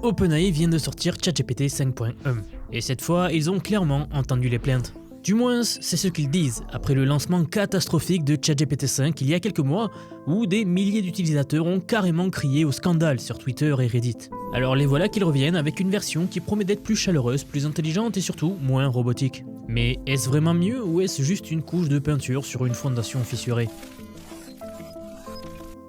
OpenAI vient de sortir ChatGPT 5.1, et cette fois, ils ont clairement entendu les plaintes. Du moins, c'est ce qu'ils disent après le lancement catastrophique de ChatGPT 5 il y a quelques mois, où des milliers d'utilisateurs ont carrément crié au scandale sur Twitter et Reddit. Alors les voilà qu'ils reviennent avec une version qui promet d'être plus chaleureuse, plus intelligente et surtout moins robotique. Mais est-ce vraiment mieux ou est-ce juste une couche de peinture sur une fondation fissurée ?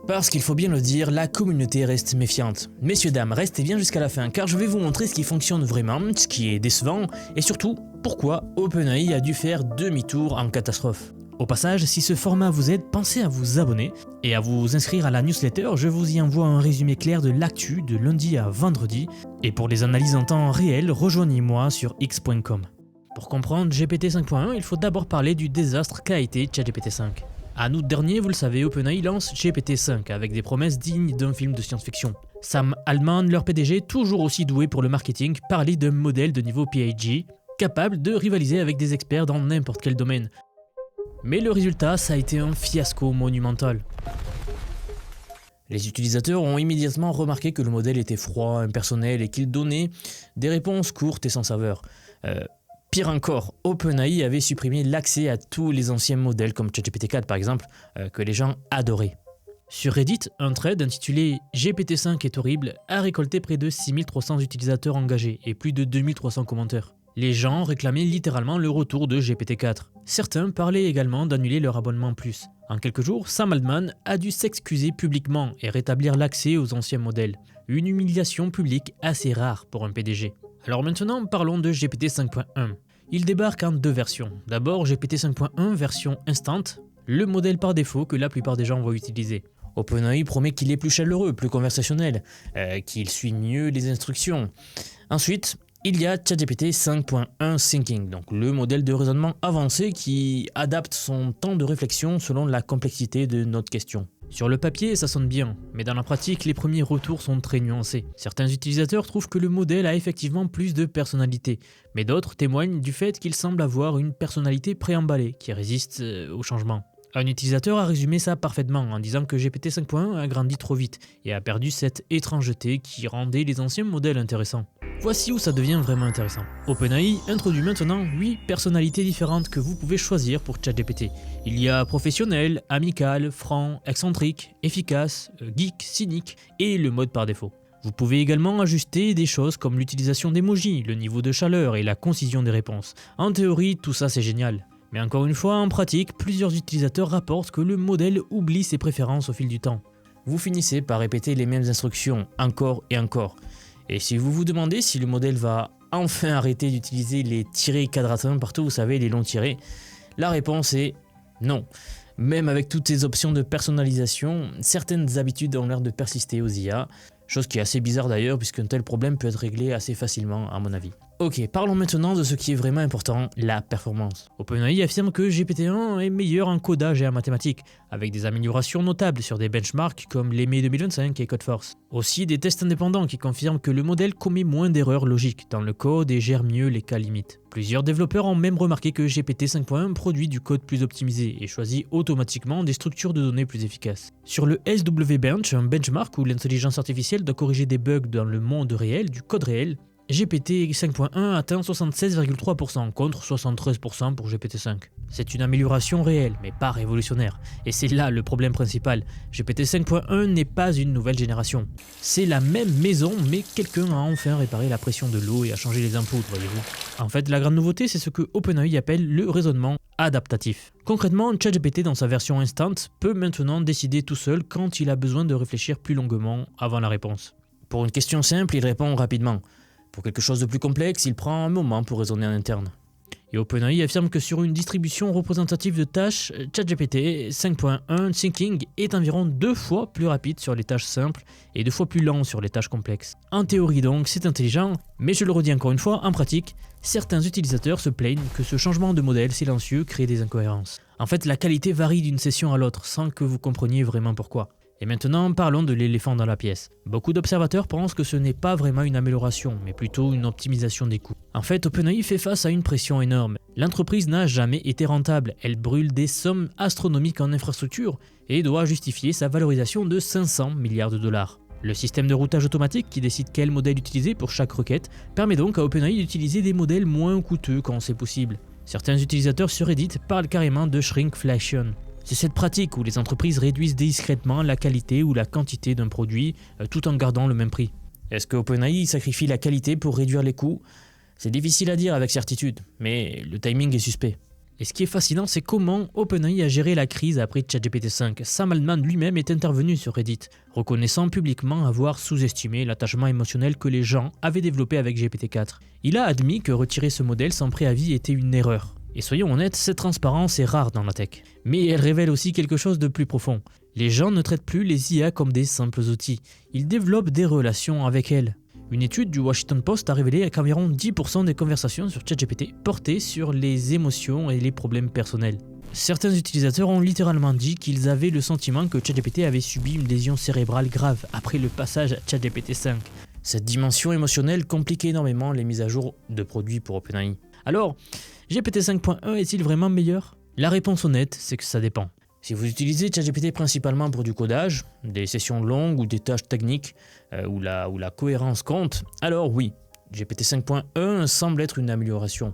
Parce qu'il faut bien le dire, la communauté reste méfiante. Messieurs dames, restez bien jusqu'à la fin car je vais vous montrer ce qui fonctionne vraiment, ce qui est décevant et surtout pourquoi OpenAI a dû faire demi-tour en catastrophe. Au passage, si ce format vous aide, pensez à vous abonner et à vous inscrire à la newsletter, je vous y envoie un résumé clair de l'actu de lundi à vendredi et pour les analyses en temps réel, rejoignez-moi sur x.com. Pour comprendre GPT 5.1, il faut d'abord parler du désastre qu'a été ChatGPT 5. En août dernier, vous le savez, OpenAI lance GPT-5 avec des promesses dignes d'un film de science-fiction. Sam Altman, leur PDG, toujours aussi doué pour le marketing, parlait d'un modèle de niveau PhD, capable de rivaliser avec des experts dans n'importe quel domaine. Mais le résultat, ça a été un fiasco monumental. Les utilisateurs ont immédiatement remarqué que le modèle était froid, impersonnel et qu'il donnait des réponses courtes et sans saveur. Pire encore, OpenAI avait supprimé l'accès à tous les anciens modèles comme ChatGPT 4 par exemple, que les gens adoraient. Sur Reddit, un thread intitulé « GPT-5 est horrible » a récolté près de 6300 utilisateurs engagés et plus de 2300 commentaires. Les gens réclamaient littéralement le retour de GPT-4. Certains parlaient également d'annuler leur abonnement plus. En quelques jours, Sam Altman a dû s'excuser publiquement et rétablir l'accès aux anciens modèles. Une humiliation publique assez rare pour un PDG. Alors maintenant, parlons de GPT 5.1. Il débarque en deux versions. D'abord, GPT 5.1 version instant, le modèle par défaut que la plupart des gens vont utiliser. OpenAI promet qu'il est plus chaleureux, plus conversationnel, qu'il suit mieux les instructions. Ensuite, il y a ChatGPT 5.1 Thinking, donc le modèle de raisonnement avancé qui adapte son temps de réflexion selon la complexité de notre question. Sur le papier, ça sonne bien, mais dans la pratique, les premiers retours sont très nuancés. Certains utilisateurs trouvent que le modèle a effectivement plus de personnalité, mais d'autres témoignent du fait qu'il semble avoir une personnalité préemballée qui résiste au changement. Un utilisateur a résumé ça parfaitement en disant que GPT 5.1 a grandi trop vite et a perdu cette étrangeté qui rendait les anciens modèles intéressants. Voici où ça devient vraiment intéressant. OpenAI introduit maintenant 8 personnalités différentes que vous pouvez choisir pour ChatGPT. Il y a professionnel, amical, franc, excentrique, efficace, geek, cynique et le mode par défaut. Vous pouvez également ajuster des choses comme l'utilisation d'emojis, le niveau de chaleur et la concision des réponses. En théorie, tout ça c'est génial. Mais encore une fois, en pratique, plusieurs utilisateurs rapportent que le modèle oublie ses préférences au fil du temps. Vous finissez par répéter les mêmes instructions encore et encore. Et si vous vous demandez si le modèle va enfin arrêter d'utiliser les tirets quadratins partout, vous savez, les longs tirets, la réponse est non. Même avec toutes ces options de personnalisation, certaines habitudes ont l'air de persister aux IA, chose qui est assez bizarre d'ailleurs puisqu'un tel problème peut être réglé assez facilement à mon avis. Ok, parlons maintenant de ce qui est vraiment important, la performance. OpenAI affirme que GPT-1 est meilleur en codage et en mathématiques, avec des améliorations notables sur des benchmarks comme l'EME 2025 et Codeforce. Aussi des tests indépendants qui confirment que le modèle commet moins d'erreurs logiques dans le code et gère mieux les cas limites. Plusieurs développeurs ont même remarqué que GPT 5.1 produit du code plus optimisé et choisit automatiquement des structures de données plus efficaces. Sur le SW Bench, un benchmark où l'intelligence artificielle doit corriger des bugs dans le monde réel, du code réel, GPT 5.1 atteint 76,3% contre 73% pour GPT-5. C'est une amélioration réelle, mais pas révolutionnaire. Et c'est là le problème principal. GPT 5.1 n'est pas une nouvelle génération. C'est la même maison, mais quelqu'un a enfin réparé la pression de l'eau et a changé les inputs, voyez-vous. En fait, la grande nouveauté, c'est ce que OpenAI appelle le raisonnement adaptatif. Concrètement, ChatGPT dans sa version instant peut maintenant décider tout seul quand il a besoin de réfléchir plus longuement avant la réponse. Pour une question simple, il répond rapidement. Pour quelque chose de plus complexe, il prend un moment pour raisonner en interne. Et OpenAI affirme que sur une distribution représentative de tâches, ChatGPT 5.1 Thinking est environ 2 fois plus rapide sur les tâches simples et 2 fois plus lent sur les tâches complexes. En théorie donc, c'est intelligent, mais je le redis encore une fois, en pratique, certains utilisateurs se plaignent que ce changement de modèle silencieux crée des incohérences. En fait, la qualité varie d'une session à l'autre sans que vous compreniez vraiment pourquoi. Et maintenant, parlons de l'éléphant dans la pièce. Beaucoup d'observateurs pensent que ce n'est pas vraiment une amélioration, mais plutôt une optimisation des coûts. En fait, OpenAI fait face à une pression énorme. L'entreprise n'a jamais été rentable, elle brûle des sommes astronomiques en infrastructure et doit justifier sa valorisation de 500 milliards de dollars. Le système de routage automatique qui décide quel modèle utiliser pour chaque requête permet donc à OpenAI d'utiliser des modèles moins coûteux quand c'est possible. Certains utilisateurs sur Reddit parlent carrément de shrinkflation. C'est cette pratique où les entreprises réduisent discrètement la qualité ou la quantité d'un produit tout en gardant le même prix. Est-ce que OpenAI sacrifie la qualité pour réduire les coûts ? C'est difficile à dire avec certitude, mais le timing est suspect. Et ce qui est fascinant, c'est comment OpenAI a géré la crise après ChatGPT 5. Sam Altman lui-même est intervenu sur Reddit, reconnaissant publiquement avoir sous-estimé l'attachement émotionnel que les gens avaient développé avec GPT-4. Il a admis que retirer ce modèle sans préavis était une erreur. Et soyons honnêtes, cette transparence est rare dans la tech. Mais elle révèle aussi quelque chose de plus profond. Les gens ne traitent plus les IA comme des simples outils. Ils développent des relations avec elles. Une étude du Washington Post a révélé qu'environ 10% des conversations sur ChatGPT portaient sur les émotions et les problèmes personnels. Certains utilisateurs ont littéralement dit qu'ils avaient le sentiment que ChatGPT avait subi une lésion cérébrale grave après le passage à ChatGPT 5. Cette dimension émotionnelle complique énormément les mises à jour de produits pour OpenAI. Alors, GPT 5.1 est-il vraiment meilleur ? La réponse honnête, c'est que ça dépend. Si vous utilisez ChatGPT principalement pour du codage, des sessions longues ou des tâches techniques où la cohérence compte, alors oui, GPT 5.1 semble être une amélioration.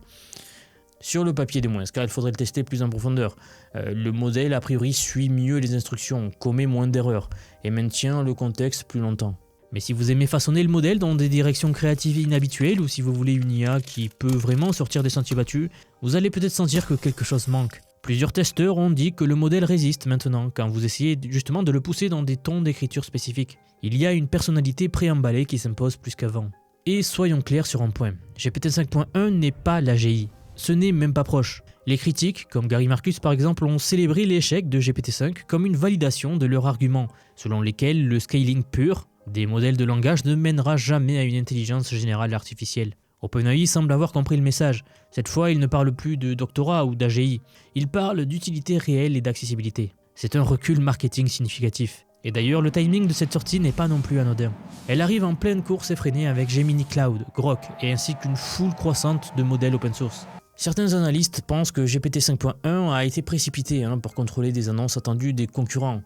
Sur le papier du moins, car il faudrait le tester plus en profondeur. Le modèle a priori suit mieux les instructions, commet moins d'erreurs et maintient le contexte plus longtemps. Mais si vous aimez façonner le modèle dans des directions créatives et inhabituelles ou si vous voulez une IA qui peut vraiment sortir des sentiers battus, vous allez peut-être sentir que quelque chose manque. Plusieurs testeurs ont dit que le modèle résiste maintenant quand vous essayez justement de le pousser dans des tons d'écriture spécifiques. Il y a une personnalité préemballée qui s'impose plus qu'avant. Et soyons clairs sur un point, GPT 5.1 n'est pas l'AGI. Ce n'est même pas proche. Les critiques, comme Gary Marcus par exemple, ont célébré l'échec de GPT-5 comme une validation de leurs arguments, selon lesquels le scaling pur des modèles de langage ne mènera jamais à une intelligence générale artificielle. OpenAI semble avoir compris le message. Cette fois, il ne parle plus de doctorat ou d'AGI. Il parle d'utilité réelle et d'accessibilité. C'est un recul marketing significatif. Et d'ailleurs, le timing de cette sortie n'est pas non plus anodin. Elle arrive en pleine course effrénée avec Gemini Cloud, Grok et ainsi qu'une foule croissante de modèles open source. Certains analystes pensent que GPT 5.1 a été précipité pour contrôler des annonces attendues des concurrents.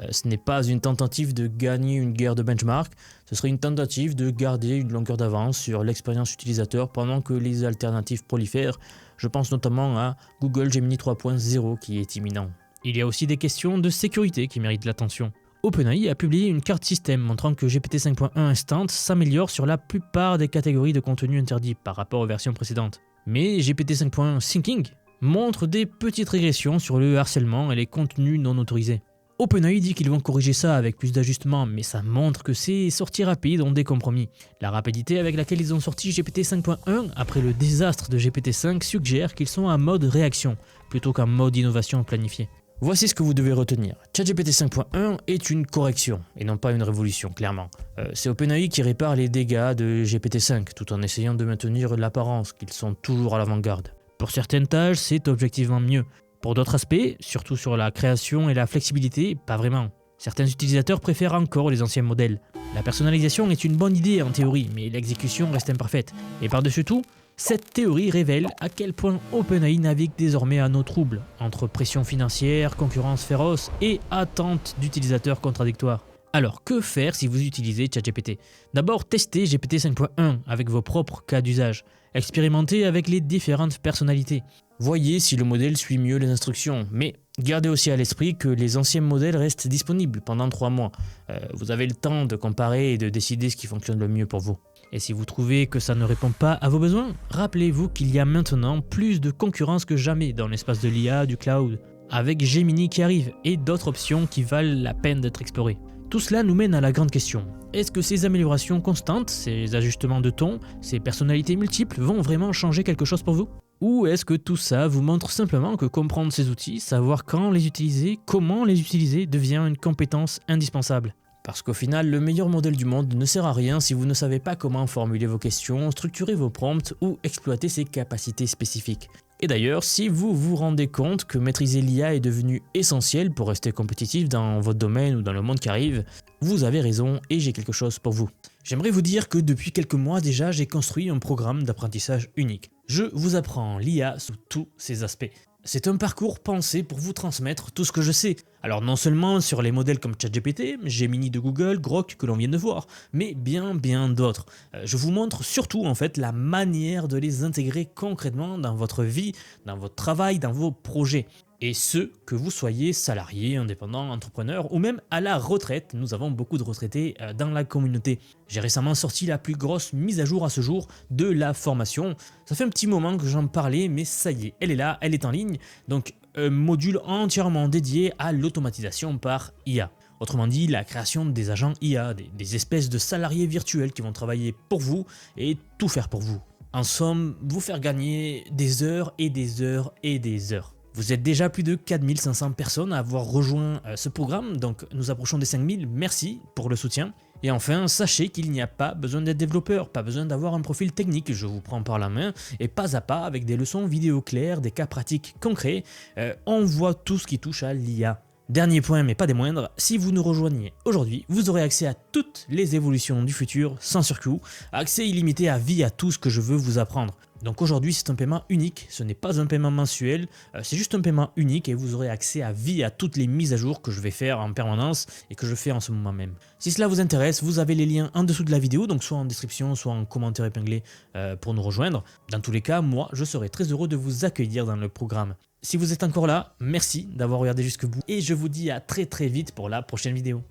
Ce n'est pas une tentative de gagner une guerre de benchmark, ce serait une tentative de garder une longueur d'avance sur l'expérience utilisateur pendant que les alternatives prolifèrent. Je pense notamment à Google Gemini 3.0 qui est imminent. Il y a aussi des questions de sécurité qui méritent l'attention. OpenAI a publié une carte système montrant que GPT 5.1 Instant s'améliore sur la plupart des catégories de contenu interdits par rapport aux versions précédentes. Mais GPT 5.1 Thinking montre des petites régressions sur le harcèlement et les contenus non autorisés. OpenAI dit qu'ils vont corriger ça avec plus d'ajustements, mais ça montre que ces sorties rapides ont des compromis. La rapidité avec laquelle ils ont sorti GPT 5.1 après le désastre de GPT 5 suggère qu'ils sont en mode réaction, plutôt qu'en mode innovation planifiée. Voici ce que vous devez retenir. ChatGPT 5.1 est une correction, et non pas une révolution, clairement. C'est OpenAI qui répare les dégâts de GPT-5, tout en essayant de maintenir l'apparence qu'ils sont toujours à l'avant-garde. Pour certaines tâches, c'est objectivement mieux. Pour d'autres aspects, surtout sur la création et la flexibilité, pas vraiment. Certains utilisateurs préfèrent encore les anciens modèles. La personnalisation est une bonne idée en théorie, mais l'exécution reste imparfaite. Et par-dessus tout, cette théorie révèle à quel point OpenAI navigue désormais à nos troubles, entre pression financière, concurrence féroce et attentes d'utilisateurs contradictoires. Alors, que faire si vous utilisez ChatGPT ? D'abord, testez GPT 5.1 avec vos propres cas d'usage. Expérimentez avec les différentes personnalités. Voyez si le modèle suit mieux les instructions, mais gardez aussi à l'esprit que les anciens modèles restent disponibles pendant 3 mois. Vous avez le temps de comparer et de décider ce qui fonctionne le mieux pour vous. Et si vous trouvez que ça ne répond pas à vos besoins, rappelez-vous qu'il y a maintenant plus de concurrence que jamais dans l'espace de l'IA, du cloud, avec Gemini qui arrive et d'autres options qui valent la peine d'être explorées. Tout cela nous mène à la grande question. Est-ce que ces améliorations constantes, ces ajustements de ton, ces personnalités multiples vont vraiment changer quelque chose pour vous ? Ou est-ce que tout ça vous montre simplement que comprendre ces outils, savoir quand les utiliser, comment les utiliser devient une compétence indispensable ? Parce qu'au final, le meilleur modèle du monde ne sert à rien si vous ne savez pas comment formuler vos questions, structurer vos prompts ou exploiter ses capacités spécifiques. Et d'ailleurs, si vous vous rendez compte que maîtriser l'IA est devenu essentiel pour rester compétitif dans votre domaine ou dans le monde qui arrive, vous avez raison et j'ai quelque chose pour vous. J'aimerais vous dire que depuis quelques mois déjà, j'ai construit un programme d'apprentissage unique. Je vous apprends l'IA sous tous ses aspects. C'est un parcours pensé pour vous transmettre tout ce que je sais. Alors non seulement sur les modèles comme ChatGPT, Gemini de Google, Grok que l'on vient de voir, mais bien d'autres. Je vous montre surtout en fait la manière de les intégrer concrètement dans votre vie, dans votre travail, dans vos projets. Et ce, que vous soyez salarié, indépendant, entrepreneur ou même à la retraite, nous avons beaucoup de retraités dans la communauté. J'ai récemment sorti la plus grosse mise à jour à ce jour de la formation. Ça fait un petit moment que j'en parlais, mais ça y est, elle est là, elle est en ligne. Donc un module entièrement dédié à l'automatisation par IA. Autrement dit, la création des agents IA, des espèces de salariés virtuels qui vont travailler pour vous et tout faire pour vous. En somme, vous faire gagner des heures et des heures et des heures. Vous êtes déjà plus de 4500 personnes à avoir rejoint ce programme, donc nous approchons des 5000, merci pour le soutien. Et enfin, sachez qu'il n'y a pas besoin d'être développeur, pas besoin d'avoir un profil technique, je vous prends par la main, et pas à pas, avec des leçons vidéo claires, des cas pratiques concrets, on voit tout ce qui touche à l'IA. Dernier point, mais pas des moindres, si vous nous rejoignez aujourd'hui, vous aurez accès à toutes les évolutions du futur sans surcoût, accès illimité à vie à tout ce que je veux vous apprendre. Donc aujourd'hui c'est un paiement unique, ce n'est pas un paiement mensuel, c'est juste un paiement unique et vous aurez accès à vie à toutes les mises à jour que je vais faire en permanence et que je fais en ce moment même. Si cela vous intéresse, vous avez les liens en dessous de la vidéo, donc soit en description, soit en commentaire épinglé pour nous rejoindre. Dans tous les cas, moi je serai très heureux de vous accueillir dans le programme. Si vous êtes encore là, merci d'avoir regardé jusqu'au bout et je vous dis à très vite pour la prochaine vidéo.